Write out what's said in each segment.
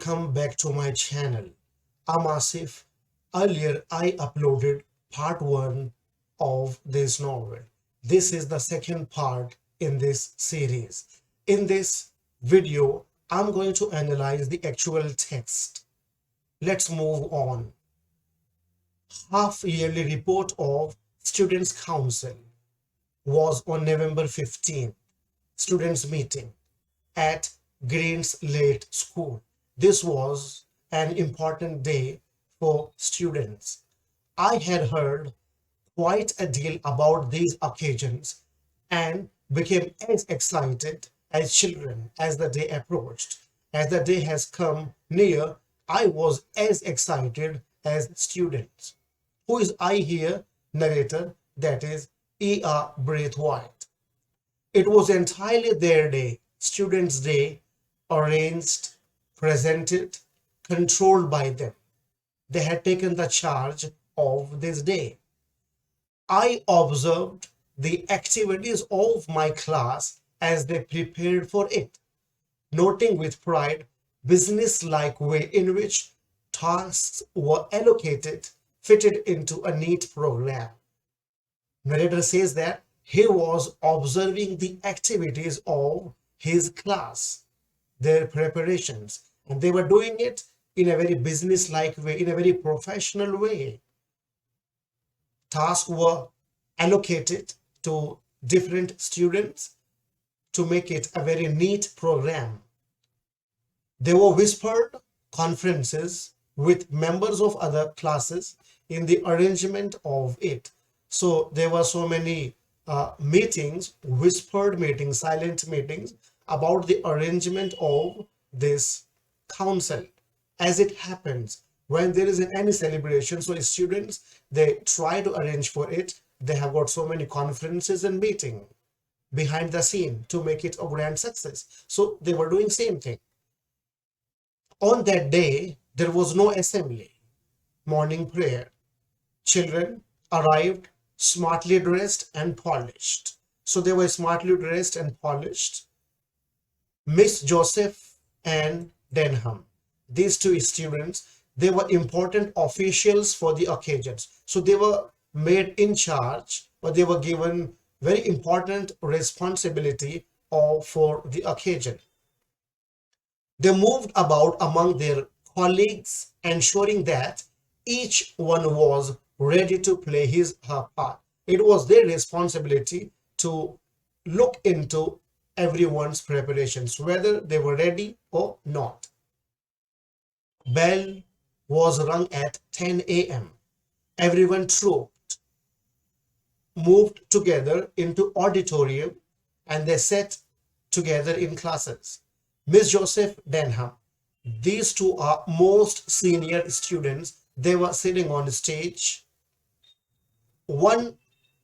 Come back to my channel. I'm Asif. Earlier, I uploaded part 1 of this novel. This is the second part in this series. In this video, I'm going to analyze the actual text. Let's move on. Half-yearly report of Students' Council was on November 15th. Students' meeting at Green's Late School. This was an important day for students. I had heard quite a deal about these occasions and became as excited as children as the day approached. As the day has come near, I was as excited as students. Who is I here? Narrator, that is R.Braithwaite. It was entirely their day, Students' Day, arranged, presented, controlled by them. They had taken the charge of this day. I observed the activities of my class as they prepared for it, noting with pride business-like way in which tasks were allocated, fitted into a neat program. Narrator says that he was observing the activities of his class, their preparations, and they were doing it in a very business-like way, in a very professional way. Tasks were allocated to different students to make it a very neat program. There were whispered conferences with members of other classes in the arrangement of it. So there were so many meetings, whispered meetings, silent meetings about the arrangement of this council. As it happens, when there is any celebration, so students, they try to arrange for it. They have got so many conferences and meeting behind the scene to make it a grand success. So they were doing same thing. On that day, there was no assembly, morning prayer. Children arrived smartly dressed and polished. So they were smartly dressed and polished. Miss Joseph and Denham, these two students, they were important officials for the occasions. So they were made in charge, or they were given very important responsibility for the occasion. They moved about among their colleagues, ensuring that each one was ready to play his her part. It was their responsibility to look into everyone's preparations, whether they were ready or not. Bell was rung at 10 a.m. Everyone trooped, moved together into auditorium, and they sat together in classes. Miss Joseph Denham, these two are most senior students. They were sitting on the stage, one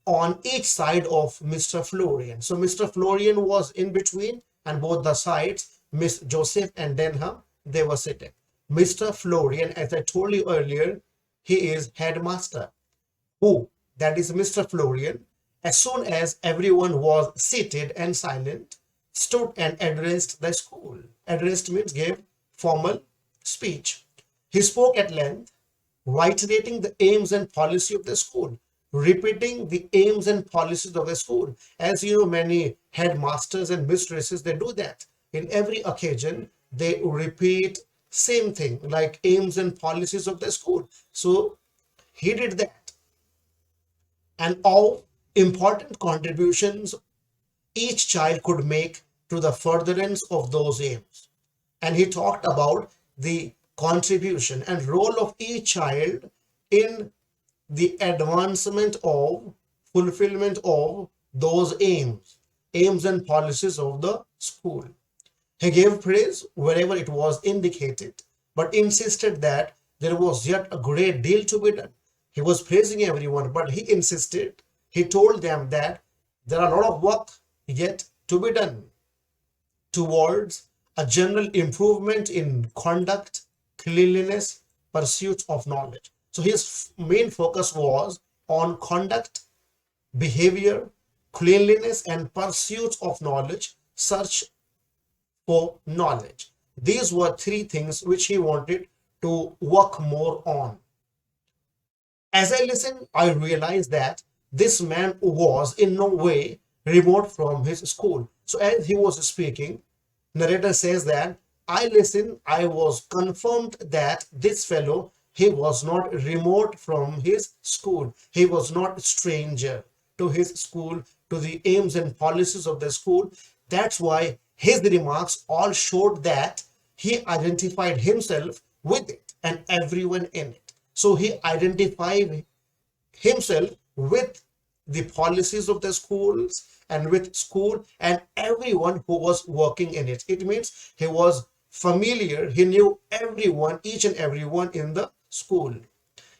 on each side of Mr. Florian. So Mr. Florian was in between, and both the sides, Miss Joseph and Denham, they were sitting. Mr. Florian, as I told you earlier, he is headmaster. Who? That is Mr. Florian. As soon as everyone was seated and silent, stood and addressed the school. Addressed means gave formal speech. He spoke at length, reiterating the aims and policy of the school, repeating the aims and policies of the school. As you know, many headmasters and mistresses, they do that. In every occasion, they repeat same thing, like aims and policies of the school. So he did that. And all important contributions each child could make to the furtherance of those aims. And he talked about the contribution and role of each child in the advancement of fulfillment of those aims and policies of the school. He gave praise wherever it was indicated, but insisted that there was yet a great deal to be done. He was praising everyone, but he insisted, he told them that there are a lot of work yet to be done towards a general improvement in conduct, cleanliness, pursuit of knowledge. So his main focus was on conduct, behavior, cleanliness, and pursuit of knowledge, search for knowledge. These were three things which he wanted to work more on. As I listened, I realized that this man was in no way remote from his school. So as he was speaking, narrator says that I listened, I was confirmed that this fellow, he was not remote from his school. He was not a stranger to his school, to the aims and policies of the school. That's why his remarks all showed that he identified himself with it and everyone in it. So he identified himself with the policies of the schools and with school and everyone who was working in it. It means he was familiar, he knew everyone, each and everyone in the school.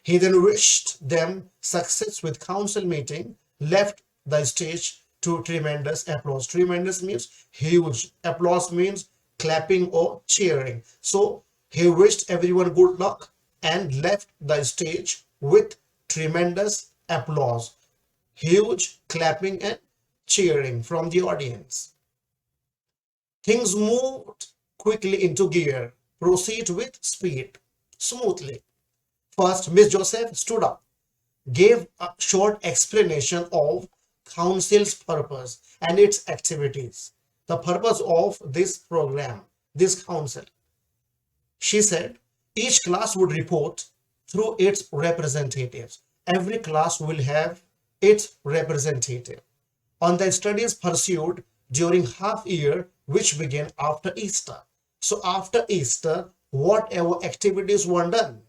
He then wished them success with council meeting, left the stage to tremendous applause. Tremendous means huge. Applause means clapping or cheering. So he wished everyone good luck and left the stage with tremendous applause, huge clapping and cheering from the audience. Things moved quickly into gear. Proceed with speed, smoothly. First, Miss Joseph stood up, gave a short explanation of council's purpose and its activities. The purpose of this program, this council. She said each class would report through its representatives. Every class will have its representative on the studies pursued during half year which began after Easter. So after Easter, whatever activities were done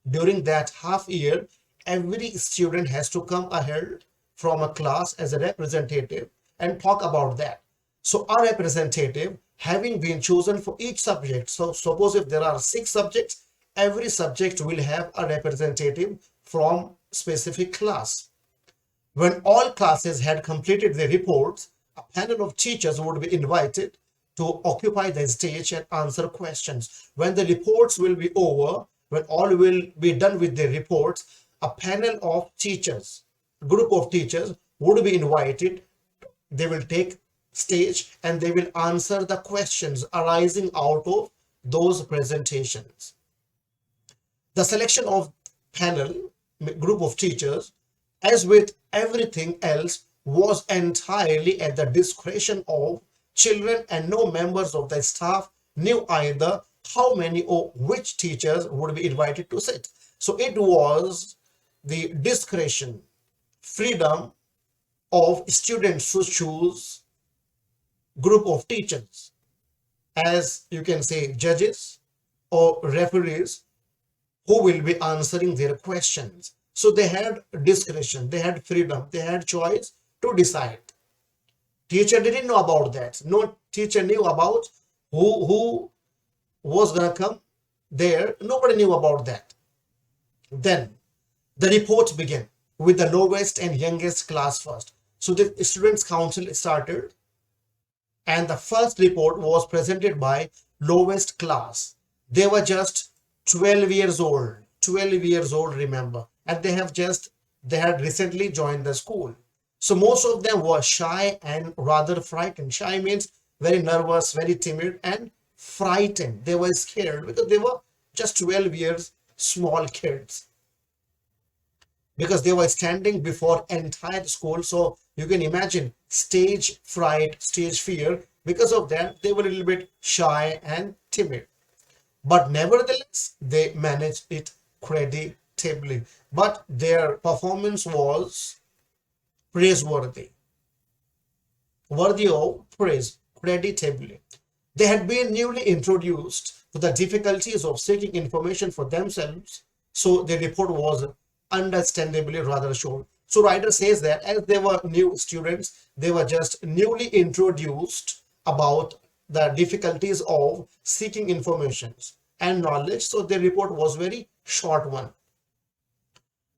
during that half year, every student has to come ahead from a class as a representative and talk about that. So our representative having been chosen for each subject. So suppose if there are 6 subjects, every subject will have a representative from specific class. When all classes had completed their reports, a panel of teachers would be invited to occupy the stage and answer questions. When the reports will be over, when all will be done with their reports, a panel of teachers, group of teachers would be invited. They will take stage and they will answer the questions arising out of those presentations. The selection of panel, group of teachers, as with everything else, was entirely at the discretion of children, and no members of the staff knew either how many or which teachers would be invited to sit. So it was the discretion, freedom of students to choose group of teachers, as you can say judges or referees, who will be answering their questions. So they had discretion, they had freedom, they had choice to decide. Teacher didn't know about that. No teacher knew about who was gonna come there. Nobody knew about that. Then the report began with the lowest and youngest class first. So the students council started and the first report was presented by lowest class. They were just 12 years old. 12 years old, remember, and they had recently joined the school. So most of them were shy and rather frightened. Shy means very nervous, very timid and frightened. They were scared because they were just 12 years small kids, because they were standing before entire school. So you can imagine stage fright, stage fear. Because of that, they were a little bit shy and timid. But nevertheless, they managed it creditably. But their performance was praiseworthy, worthy of praise, creditably. They had been newly introduced to the difficulties of seeking information for themselves, so their report was understandably rather short. So writer says that as they were new students, they were just newly introduced about the difficulties of seeking information and knowledge. So their report was very short one.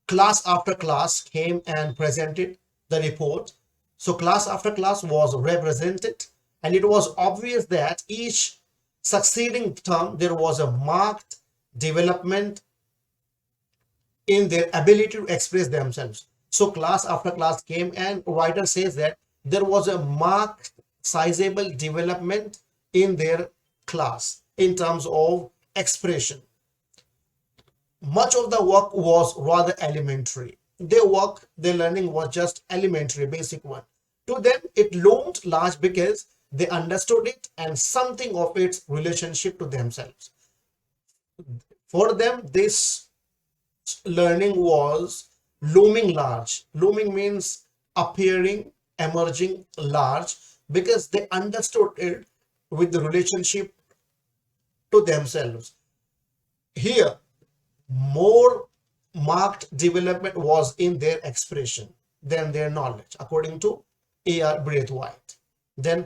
Class after class came and presented the report. So class after class was represented, and it was obvious that each succeeding term there was a marked development in their ability to express themselves. So class after class came, and writer says that there was a marked sizable development in their class, in terms of expression. Much of the work was rather elementary. Their learning was just elementary, basic one. To them, it loomed large because they understood it and something of its relationship to themselves. For them, this learning was looming large. Looming means appearing, emerging large, because they understood it with the relationship to themselves. Here, more marked development was in their expression than their knowledge, according to R.Braithwaite. Then,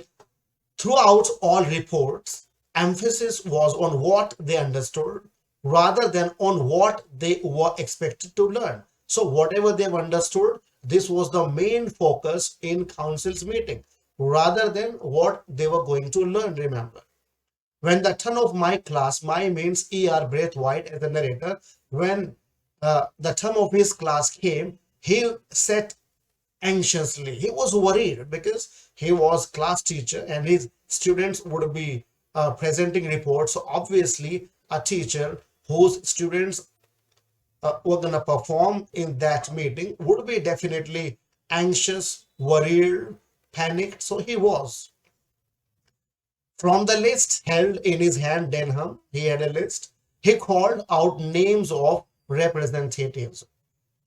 throughout all reports, emphasis was on what they understood rather than on what they were expected to learn. So, whatever they've understood, this was the main focus in council's meeting rather than what they were going to learn. Remember, when the turn of my class, my means R.Braithwaite as the narrator, when the term of his class came, he sat anxiously. He was worried because he was class teacher and his students would be presenting reports. So obviously, a teacher whose students were going to perform in that meeting would be definitely anxious, worried, panicked. So he was. From the list held in his hand, Denham, he had a list. He called out names of representatives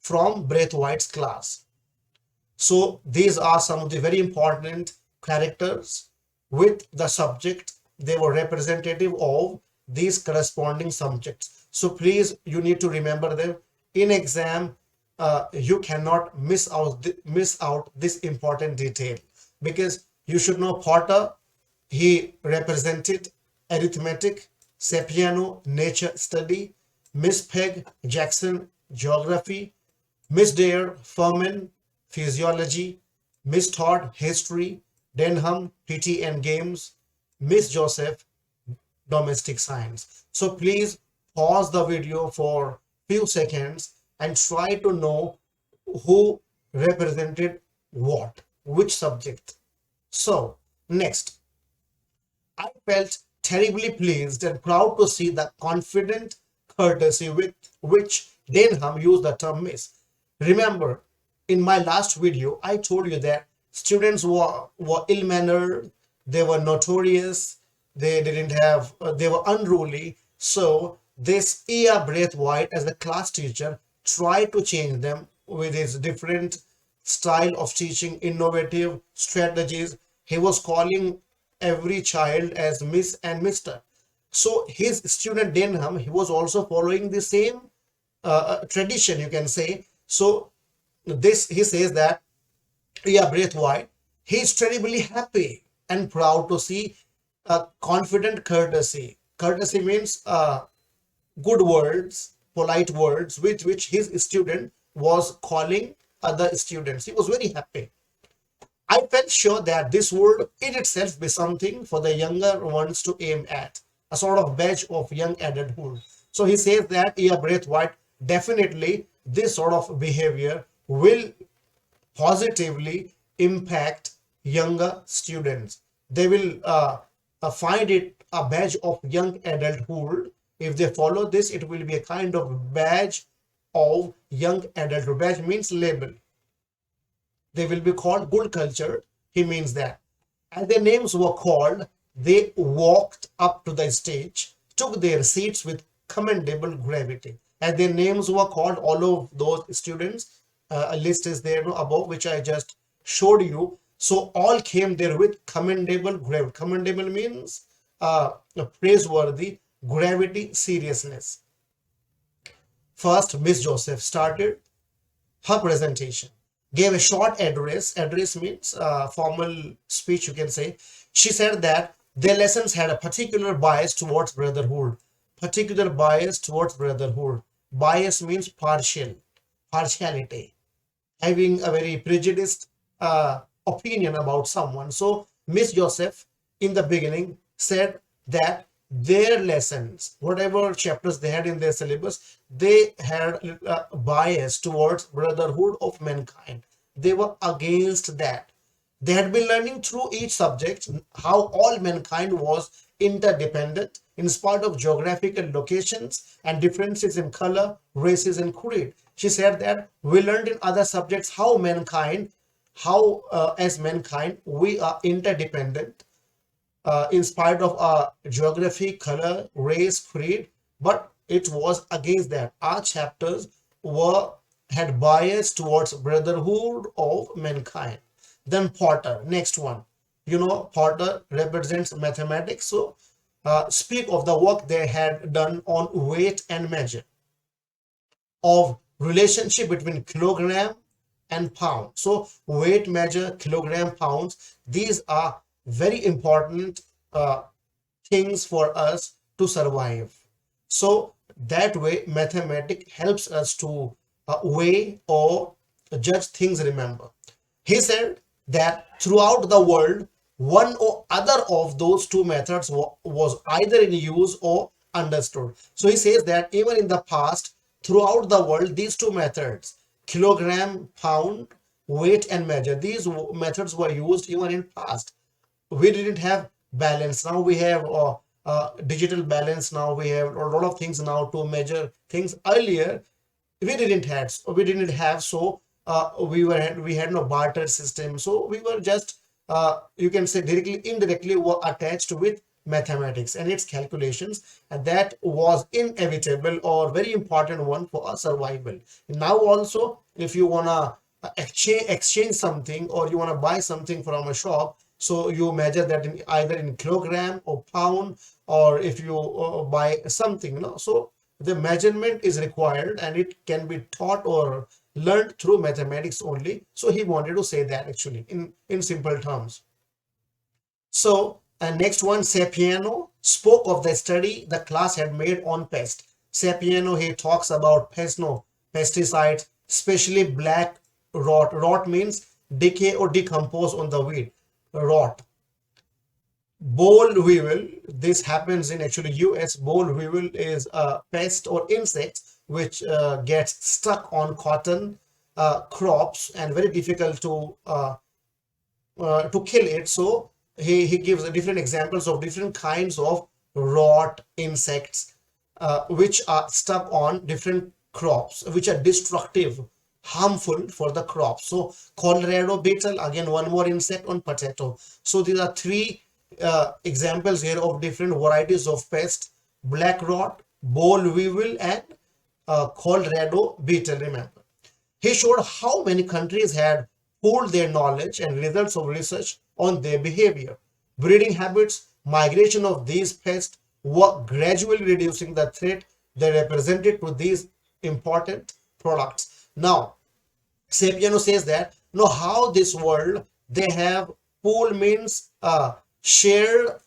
from Braithwaite's class. So these are some of the very important characters with the subject. They were representative of these corresponding subjects. So please, you need to remember them. In exam, you cannot miss out this important detail, because you should know Potter. He represented arithmetic, Sepiano, nature study, Miss Peg Jackson, geography, Miss Dare Furman, physiology, Miss Todd, history, Denham, PT and games, Miss Joseph, domestic science. So please pause the video for few seconds and try to know who represented what, which subject. So next, I felt terribly pleased and proud to see the confident courtesy with which Denham used the term miss. Remember, in my last video, I told you that students were ill-mannered, they were notorious, they were unruly. So this R.Braithwaite, as a class teacher, tried to change them with his different style of teaching, innovative strategies. He was calling every child as Miss and Mister. So his student Denham, he was also following the same tradition, you can say. So this, he says that Braithwaite, he is terribly happy and proud to see confident courtesy. Courtesy means good words, polite words, with which his student was calling other students. He was very happy. I felt sure that this would in itself be something for the younger ones to aim at, a sort of badge of young adulthood. So he says that Braithwaite, definitely this sort of behavior will positively impact younger students. They will find it a badge of young adulthood. If they follow this, it will be a kind of badge of young adulthood. Badge means label. They will be called good cultured. He means that. As their names were called, they walked up to the stage, took their seats with commendable gravity. As their names were called, all of those students, a list is there above, which I just showed you. So all came there with commendable gravity. Commendable means praiseworthy, gravity, seriousness. First, Miss Joseph started her presentation, gave a short address. Address means formal speech, you can say. She said that their lessons had a particular bias towards brotherhood. Particular bias towards brotherhood. Bias means partiality, having a very prejudiced opinion about someone. So Miss Joseph in the beginning said that their lessons, whatever chapters they had in their syllabus, they had a bias towards brotherhood of mankind. They were against that. They had been learning through each subject how all mankind was interdependent in spite of geographical locations and differences in color, races, and creed. She said that we learned in other subjects how mankind, how as mankind, we are interdependent in spite of our geography, color, race, creed, but it was against that. Our chapters were had bias towards brotherhood of mankind. Then Potter, next one. You know, Potter represents mathematics. So speak of the work they had done on weight and measure, of relationship between kilogram and pound. So weight, measure, kilogram, pounds, these are very important things for us to survive. So that way mathematics helps us to weigh or judge things. Remember, he said that throughout the world, one or other of those two methods was either in use or understood. So he says that even in the past, throughout the world, these two methods, kilogram, pound, weight and measure, these methods were used even in past. We didn't have balance. Now we have digital balance. Now we have a lot of things now to measure things. Earlier we didn't have, so we had no barter system, so we were just you can say directly indirectly were attached with mathematics and its calculations, and that was inevitable or very important one for our survival. Now also, if you want to exchange something or you want to buy something from a shop, so you measure that in either in kilogram or pound, or if you buy something, no, so the measurement is required and it can be taught or learned through mathematics only. So he wanted to say that actually in simple terms. So, and next one, Sapieno spoke of the study the class had made on pest. Sapieno, he talks about pest, no, pesticides, especially black rot. Rot means decay or decompose on the weed. Rot. Boll weevil, this happens in actually US. Boll weevil is a pest or insect which gets stuck on cotton crops and very difficult to kill it. So he gives different examples of different kinds of rot insects which are stuck on different crops, which are destructive, harmful for the crop. So Colorado beetle, again one more insect on potato. So these are three examples here of different varieties of pest: black rot, boll weevil, and Colorado beetle. Remember, he showed how many countries had pooled their knowledge and results of research on their behavior. Breeding habits, migration of these pests were gradually reducing the threat they represented to these important products. Now, Sapiano says that know how this world they have pool means share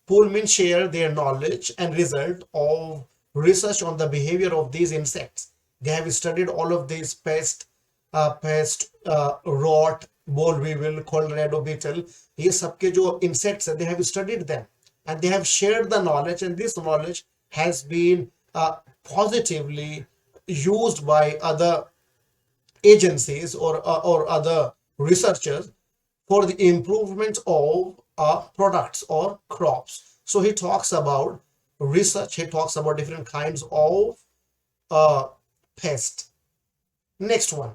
pool means share their knowledge and result of research on the behavior of these insects. They have studied all of these rot, boll weevil, Colorado beetle. ये सबके जो insects हैं, they have studied them and they have shared the knowledge, and this knowledge has been positively used by other agencies or other researchers for the improvement of products or crops. So he talks about research, he talks about different kinds of pest. Next one,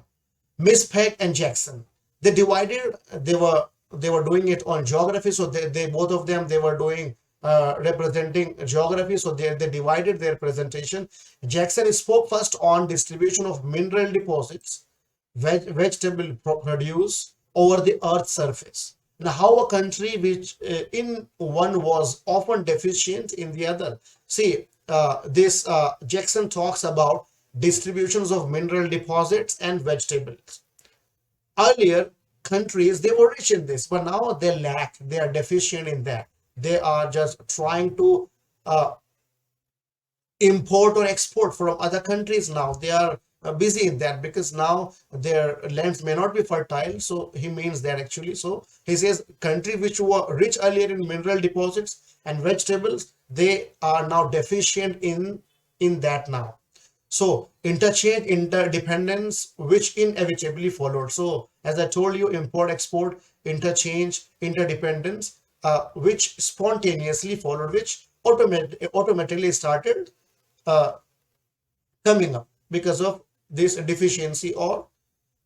Miss Peck and Jackson. They divided, they were doing it on geography, so they both of them they were doing representing geography, so they divided their presentation. Jackson spoke first on distribution of mineral deposits, vegetable produce over the earth's surface. Now, how a country which in one was often deficient in the other. See, this Jackson talks about distributions of mineral deposits and vegetables. Earlier, countries they were rich in this, but now they lack, they are deficient in that. They are just trying to import or export from other countries. Now they are busy in that because now their lands may not be fertile, so he means that actually. So he says country which were rich earlier in mineral deposits and vegetables, they are now deficient in that now. So interchange, interdependence, which inevitably followed. So as I told you, import, export, interchange, interdependence, which spontaneously followed, which automatically started uh, coming up because of this deficiency or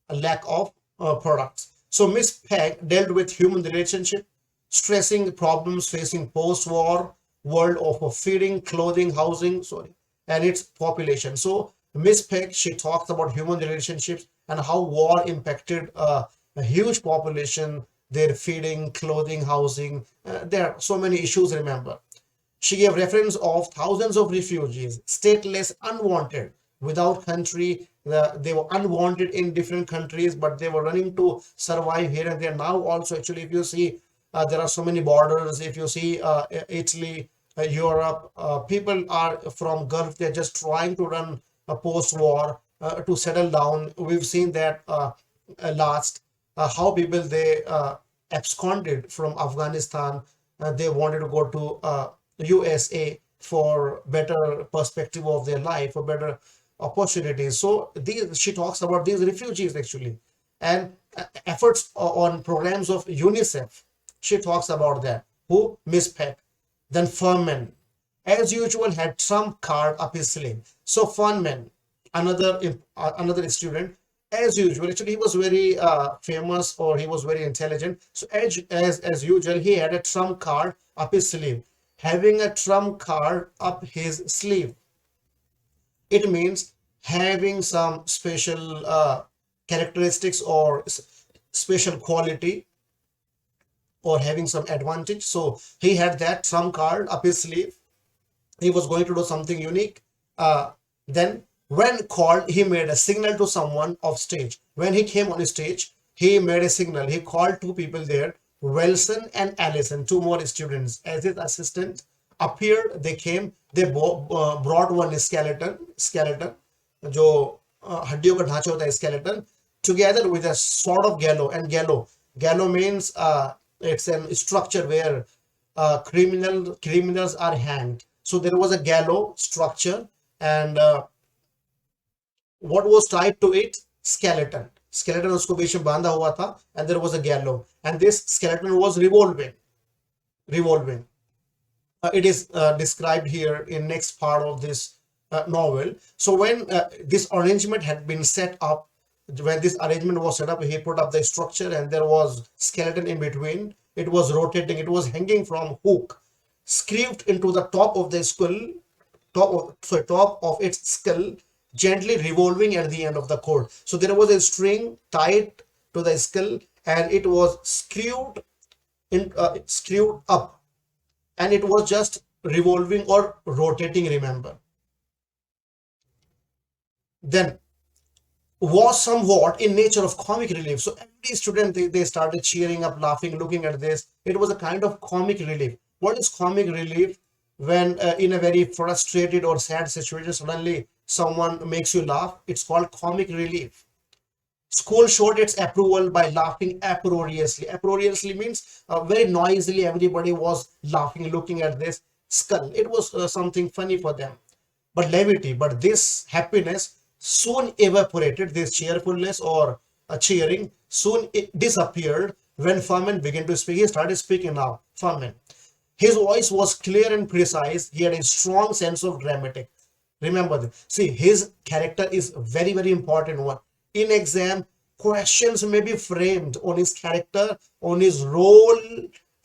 a lack of products. So Miss Peg dealt with human relationship, stressing problems facing post-war world of feeding, clothing, housing, sorry, and its population. So Miss Peg, she talks about human relationships and how war impacted a huge population, their feeding, clothing, housing. There are so many issues, remember. She gave reference of thousands of refugees, stateless, unwanted, without country. They were unwanted in different countries, but they were running to survive here and there. Now, also, actually, if you see, there are so many borders. If you see Italy, Europe, people are from Gulf. They're just trying to run a post-war to settle down. We've seen that last how people they absconded from Afghanistan. They wanted to go to USA for better perspective of their life, for better opportunities. So these, she talks about these refugees actually, and efforts on programs of UNICEF. She talks about that. Who? Miss Peck. Then Furman, as usual, had Trump card up his sleeve. So Furman, another student, as usual, actually he was very famous, or he was very intelligent. So as usual, he had a Trump card up his sleeve. Having a Trump card up his sleeve, it means having some special characteristics or special quality, or having some advantage. So he had that Trump card up his sleeve. He was going to do something unique. Then when called, he made a signal to someone off stage. When he came on stage, he made a signal. He called two people there, Wilson and Allison, two more students, as his assistant appeared. They came, they brought one skeleton जो हड्डियों का ढांचा होता है skeleton, together with a sort of gallows. And gallows means it's a structure where criminals are hanged. So there was a gallows structure, and what was tied to it? Skeleton उसको बीच में बांधा हुआ था, and there was a gallows, and this skeleton was revolving. It is described here in next part of this novel. So when this arrangement had been set up, when this arrangement was set up, he put up the structure, and there was skeleton in between. It was rotating. It was hanging from hook, screwed into the top of the skull, top of its skull, gently revolving at the end of the cord. So there was a string tied to the skull, and it was screwed up, and it was just revolving or rotating, remember. Then was somewhat in nature of comic relief. So every student, they started cheering up, laughing, looking at this. It was a kind of comic relief. What is comic relief? When in a very frustrated or sad situation, suddenly someone makes you laugh, it's called comic relief. School showed its approval by laughing uproariously. Uproariously means very noisily, everybody was laughing, looking at this skull. It was something funny for them. But levity, but this happiness soon evaporated. This cheerfulness or cheering soon it disappeared when Furman began to speak. He started speaking now, Furman. His voice was clear and precise. He had a strong sense of dramatic. Remember this. See, his character is very, very important one. In exam, questions may be framed on his character, on his role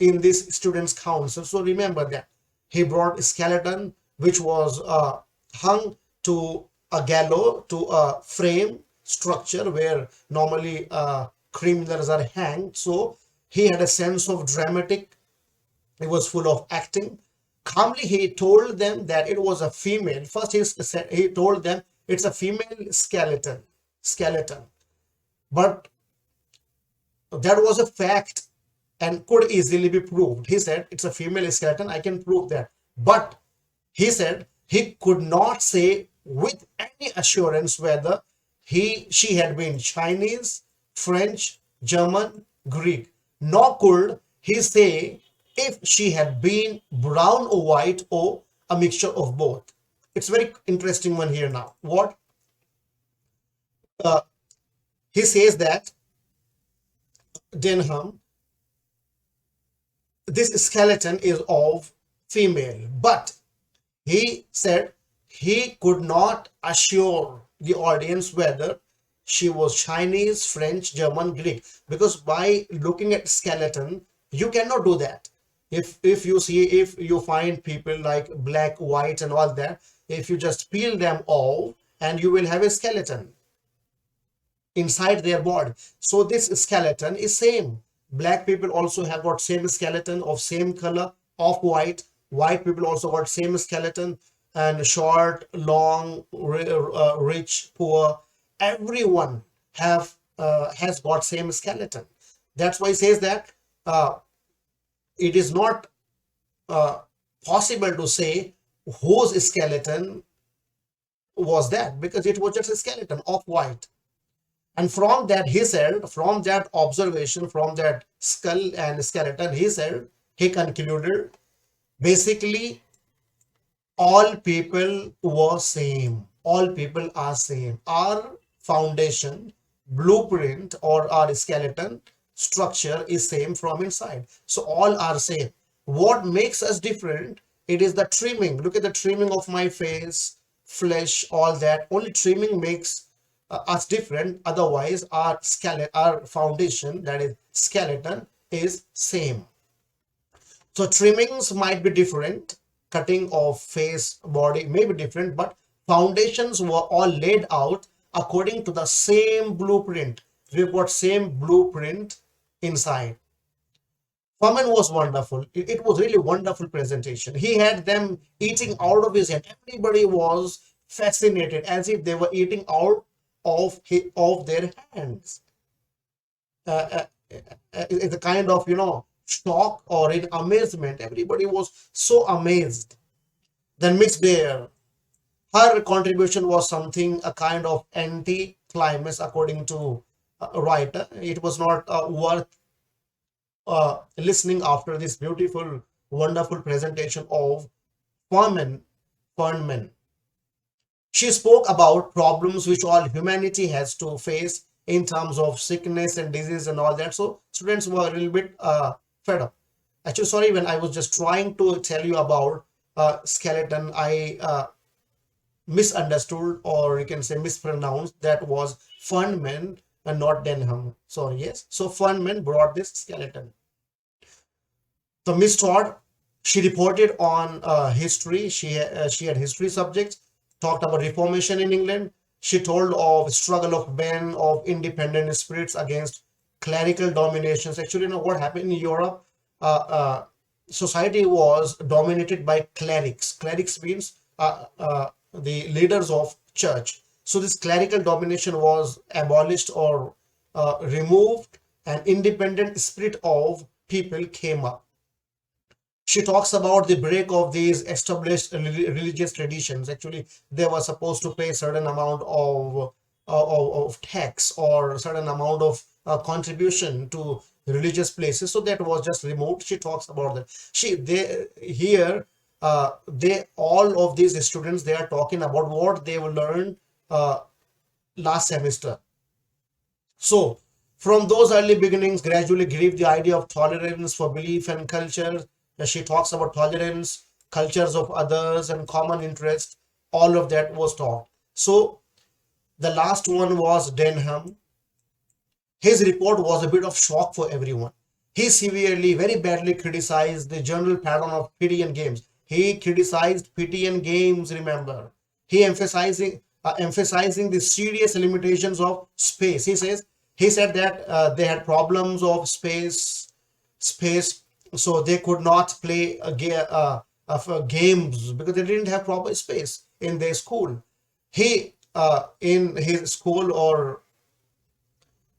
in this student's council. So remember that. He brought a skeleton which was hung to a gallows, to a frame structure where normally criminals are hanged. So he had a sense of dramatic. He was full of acting. Calmly, he told them that it was a female. First, he told them it's a female skeleton. But that was a fact and could easily be proved. He said it's a female skeleton. I can prove that. But he said he could not say with any assurance whether she had been Chinese, French, German, Greek. Nor could he say if she had been brown or white or a mixture of both. It's very interesting one here now. What uh, he says that Denham, this skeleton is of female, but he said he could not assure the audience whether she was Chinese, French, German, Greek, because by looking at skeleton, you cannot do that. If you find people like black, white, and all that, if you just peel them off, and you will have a skeleton inside their body. So this skeleton is same. Black people also have got same skeleton of same color of white. White people also got same skeleton, and short, long, rich, poor. Everyone has got same skeleton. That's why he says that it is not uh, possible to say whose skeleton was that, because it was just a skeleton of white. And from that, he said, from that observation, from that skull and skeleton, he said, he concluded, basically, all people were same. All people are same. Our foundation, blueprint, or our skeleton structure is same from inside. So all are same. What makes us different? It is the trimming. Look at the trimming of my face, flesh, all that. Only trimming makes us different. Otherwise, our skeleton, our foundation, that is skeleton, is same. So trimmings might be different, cutting of face, body may be different, but foundations were all laid out according to the same blueprint. We've got same blueprint inside. Faman was wonderful. It was really wonderful presentation. He had them eating out of his hand. Everybody was fascinated, as if they were eating out of their hands. It's a kind of, shock or in amazement. Everybody was so amazed. Then Miss Dare, her contribution was something, a kind of anti-climax, according to writer. It was not worth listening after this beautiful, wonderful presentation of Furman. Furman. She spoke about problems which all humanity has to face in terms of sickness and disease and all that. So students were a little bit fed up. Actually, sorry, when I was just trying to tell you about skeleton, I misunderstood, or you can say mispronounced. That was Funman and not Denham. Sorry, yes. So Funman brought this skeleton. So Miss Todd, she reported on history. She had history subjects, talked about Reformation in England. She told of struggle of men of independent spirits against clerical dominations. Actually, what happened in Europe? Society was dominated by clerics. Clerics means the leaders of church. So this clerical domination was abolished or removed, and independent spirit of people came up. She talks about the break of these established religious traditions. Actually, they were supposed to pay certain amount of tax or certain amount of contribution to religious places. So that was just removed. She talks about that. They all of these students, they are talking about what they will learn uh, last semester. So, from those early beginnings, gradually grew the idea of tolerance for belief and culture. She talks about tolerance, cultures of others, and common interest. All of that was taught. So, the last one was Denham. His report was a bit of shock for everyone. He severely, very badly criticized the general pattern of pity and games. He criticized pity and games, remember. He emphasizing the serious limitations of space. He said that they had problems of space, so they could not play games because they didn't have proper space in their school. He in his school, or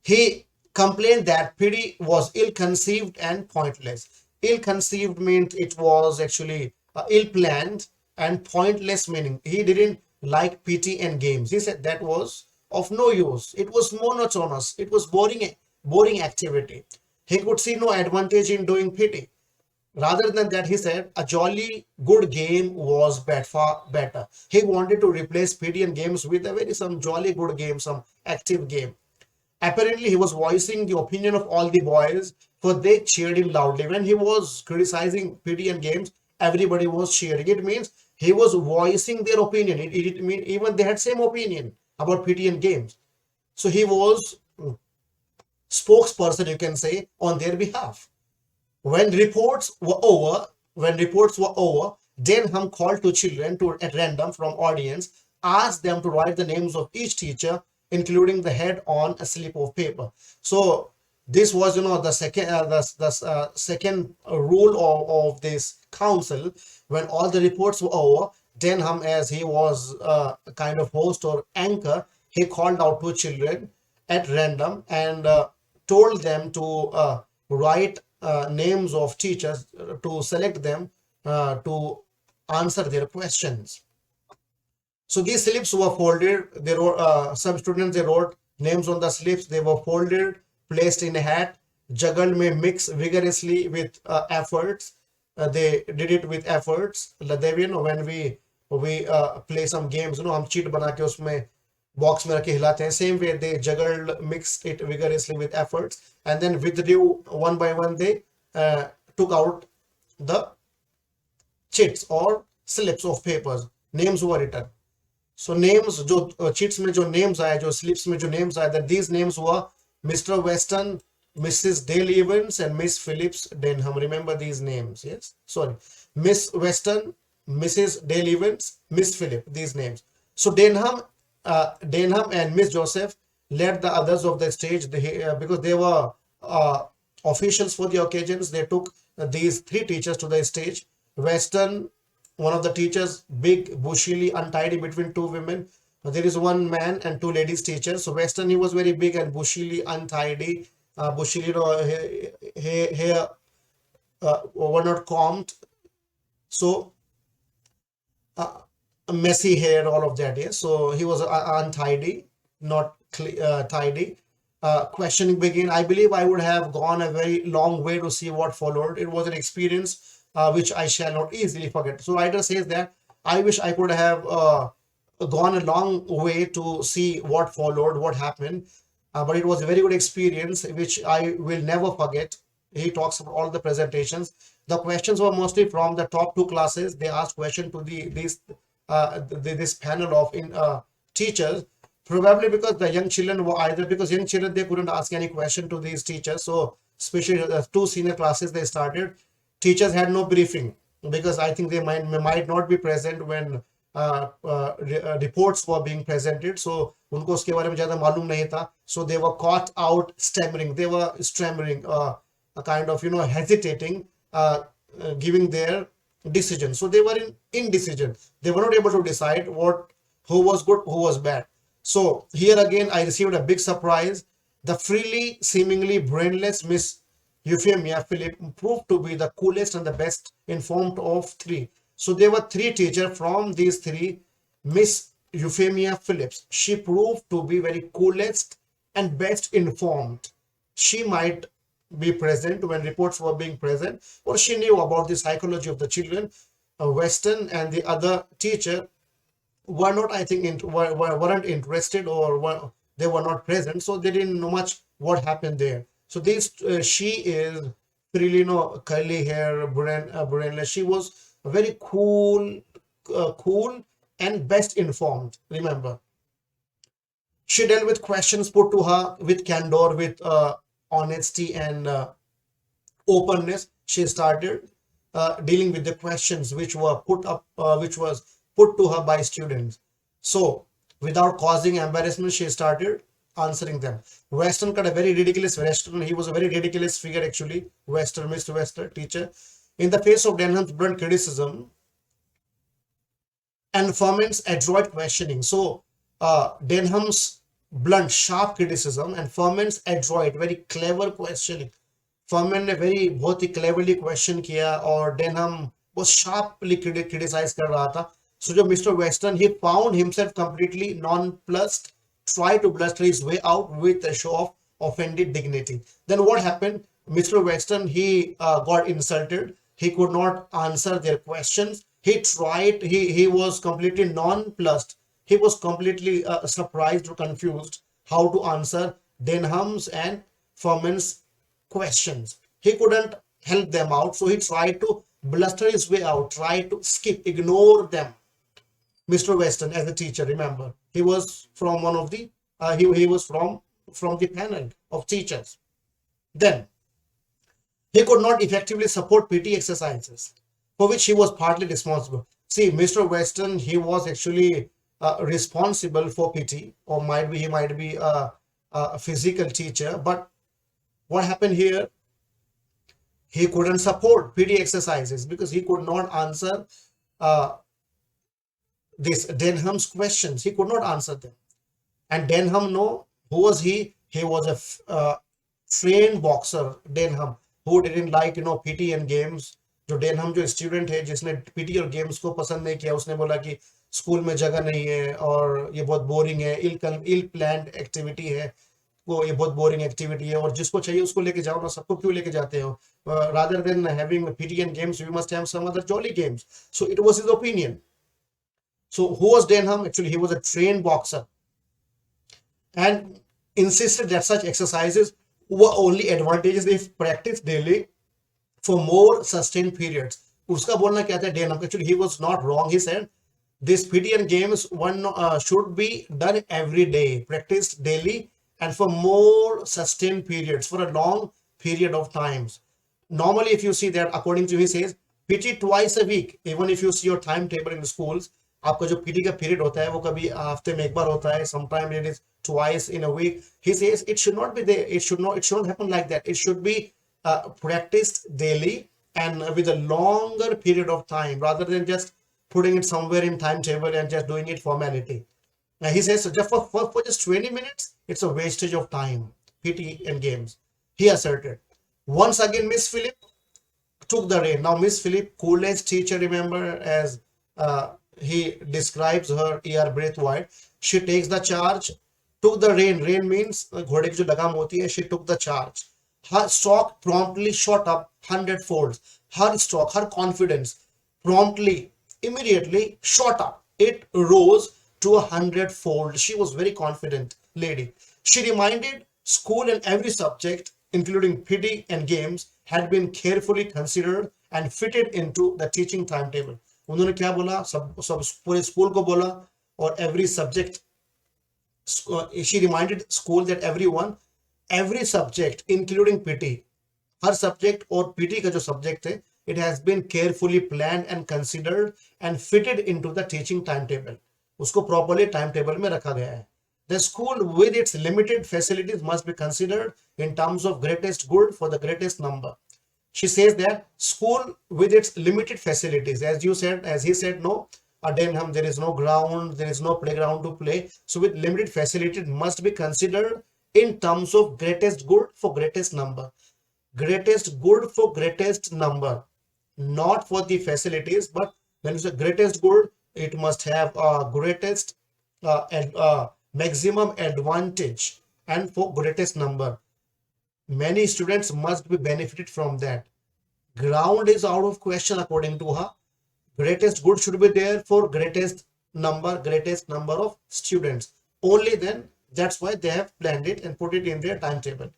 he complained that pity was ill-conceived and pointless. Ill-conceived meant it was actually ill-planned, and pointless meaning he didn't like pity and games. He said that was of no use. It was monotonous. It was boring activity. He could see no advantage in doing pity. Rather than that, he said a jolly good game was far better. He wanted to replace PD and games with a very some jolly good game, some active game. Apparently, he was voicing the opinion of all the boys, for they cheered him loudly. When he was criticizing PD and games, everybody was cheering. It means he was voicing their opinion. It mean even they had same opinion about PD and games. So he was spokesperson, you can say, on their behalf. When reports were over, Denham called to children to at random from audience, asked them to write the names of each teacher, including the head, on a slip of paper. So this was, the second rule of this council. When all the reports were over, Denham, as he was a kind of host or anchor, he called out to children at random and told them to write names of teachers, to select them to answer their questions. So these slips were folded. They wrote, some students, they wrote names on the slips. They were folded, placed in a hat, juggled may mix vigorously with efforts. They did it with efforts. When we play some games, हम cheat बना के उसमें box में रखे हिलाते हैं. Same way they juggled, mixed it vigorously with efforts, and then withdrew one by one. They took out the chits or slips of papers. Names were written. So names, जो chits में जो names आए, जो slips में जो names आए, that these names were Mr. Weston, Mrs. Dale Evans, and Miss Phillips Denham. Remember these names, yes? Sorry, Miss Weston, Mrs. Dale Evans, Miss Phillip. These names. So Denham and Miss Joseph led the others of the stage, because they were officials for the occasions. They took these three teachers to the stage. Weston, one of the teachers, big, bushily, untidy between two women. There is one man and two ladies teachers. So Weston, he was very big and bushily, untidy. Bushily, hair were not combed. So messy hair, all of that. Yes. So he was untidy, not tidy. Questioning began. I believe I would have gone a very long way to see what followed. It was an experience which I shall not easily forget. So writer says that I wish I could have gone a long way to see what followed, what happened. But it was a very good experience which I will never forget. He talks about all the presentations. The questions were mostly from the top two classes. They asked questions to this panel of teachers, probably because the young children were either, because young children, they couldn't ask any question to these teachers. So especially two senior classes they started, teachers had no briefing, because I think they might not be present when reports were being presented. So उनको उसके बारे में ज़्यादा मालूम नहीं था. So they were caught out stammering. They were stammering, a kind of hesitating, giving their decision. So they were in indecision. They were not able to decide who was good, who was bad. So here again, I received a big surprise. The freely, seemingly brainless Miss Euphemia Philip proved to be the coolest and the best informed of three. So there were three teachers. From these three, Miss Euphemia Phillips, she proved to be very coolest and best informed. She might be present when reports were being present, or she knew about the psychology of the children. Weston and the other teacher were not, I think, weren't interested, or they were not present, so they didn't know much what happened there. So this she is really, curly hair, brainless. She was very cool, and best informed. Remember, she dealt with questions put to her with candor, with honesty and openness. She started dealing with the questions which were which was put to her by students. So without causing embarrassment, she started answering them. Weston got a very ridiculous Weston. He was a very ridiculous figure actually. Weston, Mr. Weston, teacher. In the face of Denham's blunt criticism and Furman's adroit questioning. So Denham's blunt, sharp criticism and Furman's adroit, very clever questioning. Furman ने very बहुत ही cleverly question किया, और Denham was sharply criticized कर रहा था. So जो Mr. Weston, he found himself completely nonplussed, tried to bluster his way out with a show of offended dignity. Then what happened? Mr. Weston, he got insulted. He could not answer their questions. He tried, he was completely nonplussed. He was completely surprised or confused how to answer Denham's and Furman's questions. He couldn't help them out, so he tried to bluster his way out, tried to skip, ignore them. Mr. Weston, as a teacher, remember, he was from one of the he was from the panel of teachers. Then he could not effectively support PT exercises, for which he was partly responsible. See, Mr. Weston, he was actually responsible for PT, or might be he might be a physical teacher. But what happened here? He couldn't support PT exercises because he could not answer uh, this Denham's questions. He could not answer them. And Denham, no, who was he? He was a trained boxer, Denham, who didn't like PT and games. जो Denham जो student है जिसने PT और games को पसंद नहीं किया, उसने बोला कि स्कूल में जगह नहीं है और ये बहुत बोरिंग है, इल प्लान्ड एक्टिविटी है, वो ये बहुत बोरिंग एक्टिविटी है, और जिसको चाहिए उसको लेके जाओ ना, सबको क्यों लेके जाते हो, rather than having PT and games we must have some other jolly games. So it was his opinion. So who was Denham? Actually, he was a trained boxer and insisted that such exercises were only advantageous if practiced daily for more sustained periods. उसका बोलना क्या था Denham? Actually, he was not wrong. He said this PT and games one should be done every day, practiced daily, and for more sustained periods, for a long period of times. Normally, if you see that, according to he says, PT twice a week. Even if you see your timetable in the schools, आपका जो PT का period होता है वो कभी हफ्ते में एक बार होता है. Sometimes it is twice in a week. He says it should not be there. It should not happen like that. It should be practiced daily and with a longer period of time, rather than just putting it somewhere in timetable and just doing it formality. Now he says so just for just 20 minutes, it's a wastage of time, PT and games, he asserted. Once again, Miss Philip took the reign. Now, Miss Philip, Coolidge teacher, remember, as he describes her, R.Braithwaite, she takes the charge, took the reign. Reign means घोड़े की जो लगाम होती है. She took the charge. Her stock promptly shot up 100 folds. Her stock, her confidence, promptly, immediately shot up. It rose to 100 fold. She was very confident lady. She reminded school and every subject, including PT and games, had been carefully considered and fitted into the teaching timetable. उन्होंने क्या बोला? सब पूरे school को बोला, और every subject, she reminded school that every subject including PT, her subject और PT का जो subject है, it has been carefully planned and considered and fitted into the teaching timetable. उसको properly timetable में रखा गया है. The school with its limited facilities must be considered in terms of greatest good for the greatest number. She says that school with its limited facilities, as you said, as he said, no, at Denham there is no ground, there is no playground to play. So with limited facilities must be considered in terms of greatest good for greatest number. Greatest good for greatest number, not for the facilities, but when it's a greatest good, it must have a greatest maximum advantage and for greatest number. Many students must be benefited from that. Ground is out of question according to her. Greatest good should be there for greatest number of students. Only then, that's why they have planned it and put it in their timetable.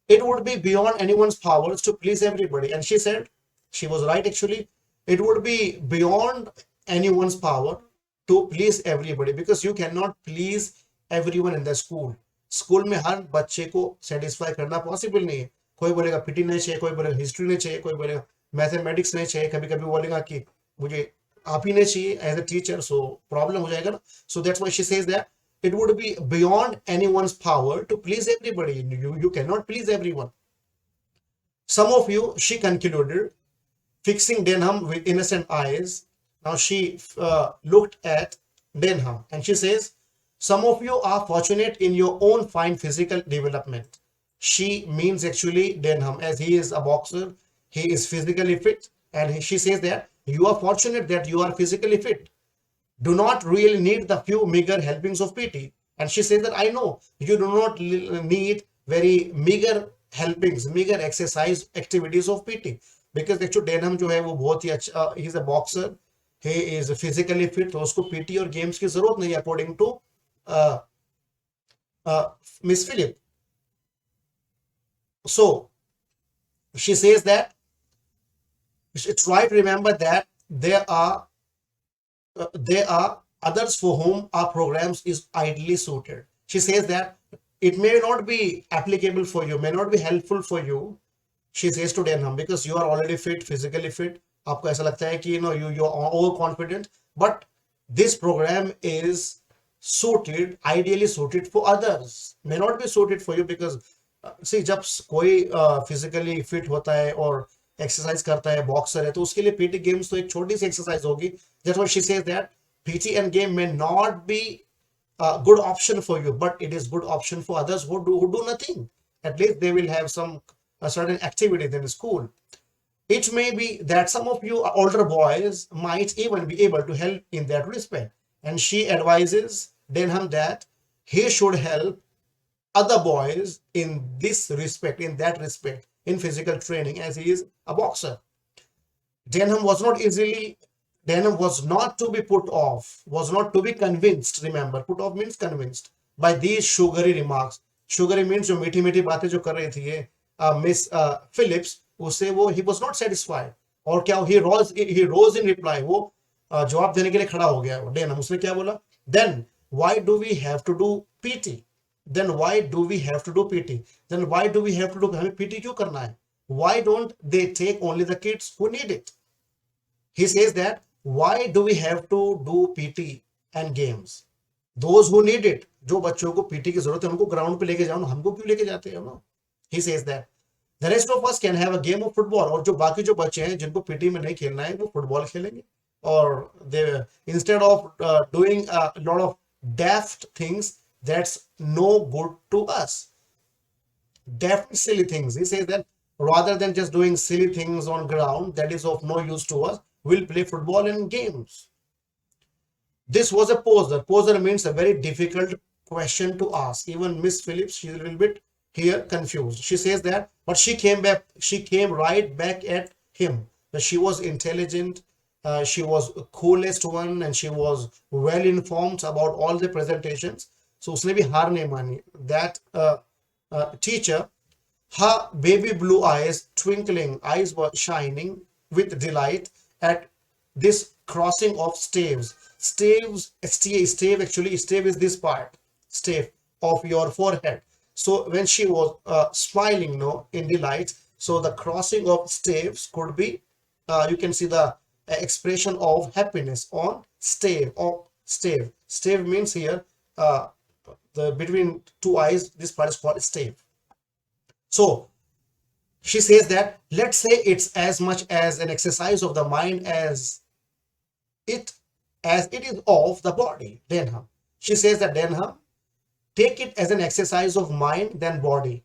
It would be beyond anyone's powers to please everybody. And she said, she was right actually, it would be beyond anyone's power to please everybody, because you cannot please everyone in the school. School में हर बच्चे को satisfy करना possible नहीं है. कोई बोलेगा PT नहीं चाहिए, कोई बोलेगा हिस्ट्री नहीं चाहिए, कोई बोलेगा मैथमेटिक्स नहीं चाहिए, कभी कभी बोलेगा कि मुझे आप ही नहीं चाहिए as a teacher, so problem हो जाएगा ना. So that's why she says that it would be beyond anyone's power to please everybody. You cannot please everyone. Some of you, she concluded, fixing Denham with innocent eyes. Now she looked at Denham and she says, some of you are fortunate in your own fine physical development. She means actually Denham, as he is a boxer, he is physically fit, and she says that you are fortunate that you are physically fit. Do not really need the few meager helpings of PT. And she says that I know you do not need very meager helpings, meager exercise activities of PT. Because actually Denham जो है वो बहुत ही अच्छा, he is a boxer, he is physically fit, तो उसको PT और games की जरूरत नहीं, according to miss Philip. So she says that try to remember that there are others for whom our programs is ideally suited. She says that it may not be applicable for you, may not be helpful for you. She says to Denham, because you are already fit, physically fit. आपको ऐसा लगता है कि you are overconfident, but this program is suited, ideally suited for others. May not be suited for you because see, जब कोई physically fit होता है और एक्सरसाइज करता है, बॉक्सर है, तो उसके लिए पीटी गेम्स तो एक छोटी सी एक्सरसाइज होगी. That's why she says that PT and game may not be a good option for you, but it is good option for others who do nothing. At least they will have some a certain activity in school. It may be that some of you older boys might even be able to help in that respect. And she advises Denham that he should help other boys in this respect, in that respect, in physical training, as he is a boxer. Denham was not easily, Denham was not to be put off, was not to be convinced. Remember, put off means convinced by these sugary remarks. Sugary means जो मीठी मीठी बातें जो कर रही थी ये miss Philips, उससे वो he was not satisfied. और क्या he rose in reply, वो जवाब देने के लिए खड़ा हो गया. डेनहम उसने क्या बोला? Then why do we have to do PT? Then why do we have to do PT? Then why do we have to do, हमें PT क्यों करना है? Why don't they take only the kids who need it? He says that why do we have to do PT and games? Those who need it, जो बच्चों को PT की जरूरत है उनको ग्राउंड पे लेके जाओ ना, हमको क्यों लेके जाते हो ना? He says that the rest of us can have a game of football, और जो बाकी जो बच्चे हैं जिनको पीटी में नहीं खेलना है वो फुटबॉल खेलेंगे. और they instead of doing a lot of daft things that's no good to us, daft silly things. He says that rather than just doing silly things on ground that is of no use to us, we'll play football and games. This was a poser. Poser means a very difficult question to ask. Even Miss Phillips, she's a little bit here confused. She says that, but she came right back at him. That she was intelligent, she was coolest one, and she was well informed about all the presentations. So उसने भी हार नहीं मानी. That teacher, her baby blue eyes twinkling, eyes were shining with delight at this crossing of staves. Staves, stave actually, stave is this part, stave of your forehead. So when she was smiling, no, in delight, so the crossing of staves could be, you can see the expression of happiness on stave or stave. Stave means here, the between two eyes, this part is called stave. So she says that let's say it's as much as an exercise of the mind it it is of the body. Denham. She says that Denham, take it as an exercise of mind than body.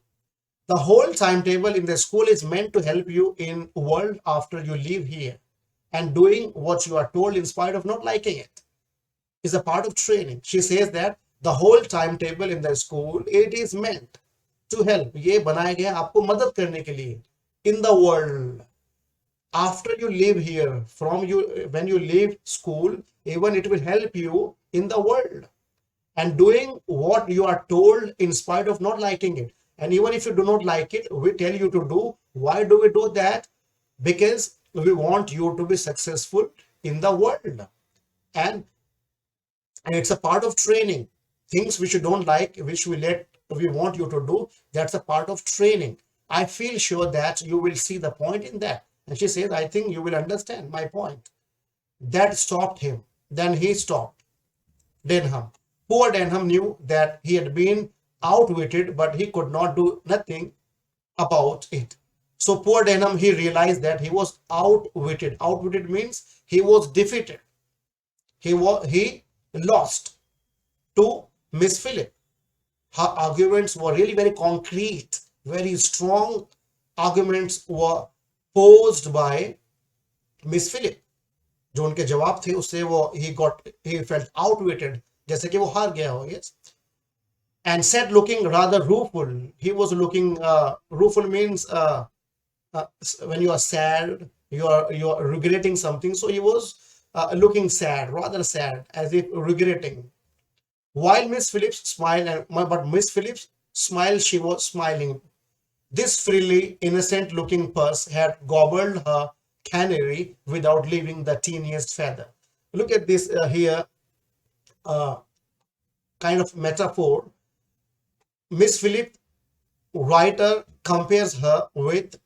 The whole timetable in the school is meant to help you in world after you leave here, and doing what you are told in spite of not liking it is a part of training. She says that the whole timetable in the school, it is meant to help. ये बनाया गया आपको मदद करने के लिए in the world after you leave here, from you when you leave school, even it will help you in the world, and doing what you are told in spite of not liking it. And even if you do not like it, we tell you to do. Why do we do that? Because we want you to be successful in the world, and it's a part of training. Things which you don't like, which we want you to do, that's a part of training. I feel sure that you will see the point in that. And she says, I think you will understand my point. That stopped him. Then he stopped. Denham. Poor Denham knew that he had been outwitted, but he could not do nothing about it. So poor Denham, he realized that he was outwitted. Outwitted means he was defeated. He lost to Miss Phillip. Her arguments were really very concrete, very strong arguments were posed by Miss Phillip. जो उनके जवाब थे उससे वो he felt outwitted, जैसे कि वो हार गया हो. Yes. And said, looking rather rueful. He was looking, rueful means when you are sad, you are regretting something. So he was looking sad, rather sad, as if regretting. While Miss Phillips smiled, but Miss Phillips smiled, she was smiling. This freely innocent looking purse had gobbled her canary without leaving the teeniest feather. Look at this here, uh, kind of metaphor. Miss Phillips, writer, compares her with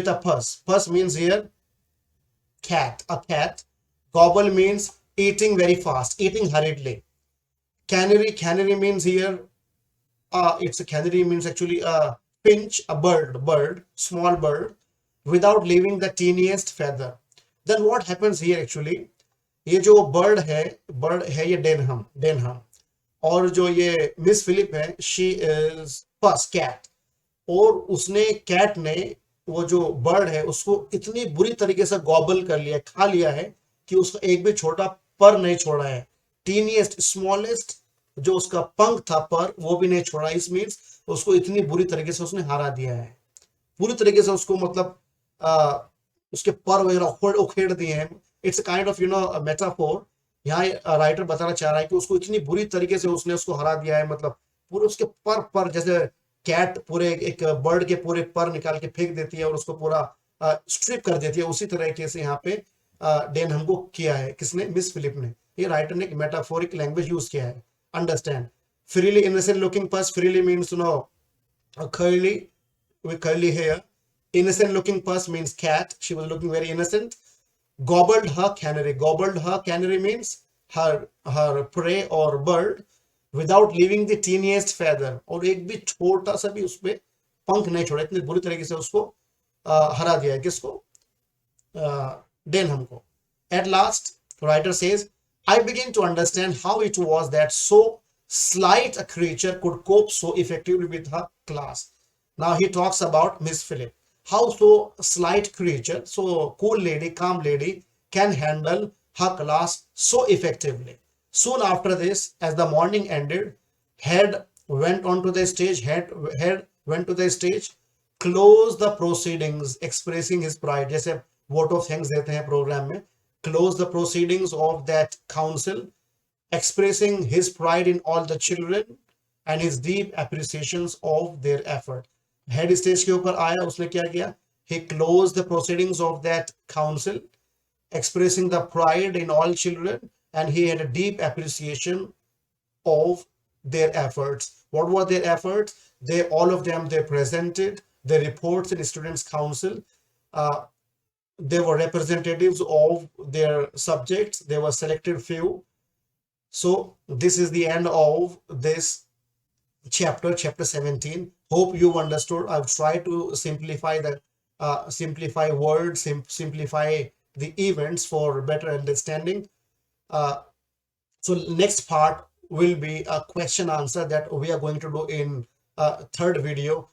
a purse. Purse means here cat, a cat. Gobble means eating very fast, eating hurriedly. Canary means here, it's a canary means actually a finch, a bird, small bird, without leaving the teeniest feather. Then what happens here actually? ये जो bird है ये Denham, और जो ये miss Philip है, she is purse cat, और उसने कैट ने वो जो बर्ड है उसको इतनी बुरी तरीके से गॉबल कर लिया, खा लिया है, कि उसका एक भी छोटा पर नहीं छोड़ा है। टीनिएस्ट, स्मॉलेस्ट जो उसका पंख था पर, वो भी नहीं छोड़ा। इस मीन्स उसको इतनी बुरी तरीके से उसने हरा दिया है, पूरी तरीके से उसको, मतलब आ, उसके पर वगैरह उखेड़ दिए हैं। It's kind of metaphor. यहाँ राइटर बताना चाह रहा है कि उसको इतनी बुरी तरीके से उसने उसको हरा दिया है, मतलब पूरे उसके पर जैसे कैट पूरे एक बर्ड के पूरे पर निकाल के फेंक देती है और उसको पूरा स्ट्रिप कर देती है, उसी तरीके से यहाँ पे डेन हमको किया है। किसने? मिस फिलिप ने। ये राइटर ने एक मेटाफोरिक लैंग्वेज यूज किया है। Understand? Freely innocent looking purse, freely means curly, with curly hair. Innocent looking purse means cat. She was looking very innocent. Gobbled her canary. Gobbled her canary means her prey or bird without leaving the teeniest feather. और एक भी छोटा सा भी उसपे पंख नहीं छोड़ा, इतनी बुरी तरीके से उसको हरा दिया है। किसको? डेनहम को। At last, writer says, I begin to understand how it was that so slight a creature could cope so effectively with her class. Now he talks about Miss Philip. How so slight creature, so cool lady, calm lady, can handle her class so effectively. Soon after this, as the morning ended, head went onto the stage, head went to the stage, close the proceedings, expressing his pride. जैसे vote of thanks देते हैं programme में, close the proceedings of that council, expressing his pride in all the children and his deep appreciations of their effort. Head stage के ऊपर आया, उसने क्या किया? He closed the proceedings of that council, expressing the pride in all children, and he had a deep appreciation of their efforts. What were their efforts? They, all of them, they presented their reports in students council. They were representatives of their subjects. They were selected few. So this is the end of this chapter 17. Hope you've understood. I've tried to simplify the simplify words, simplify the events for better understanding. So next part will be a question answer that we are going to do in third video.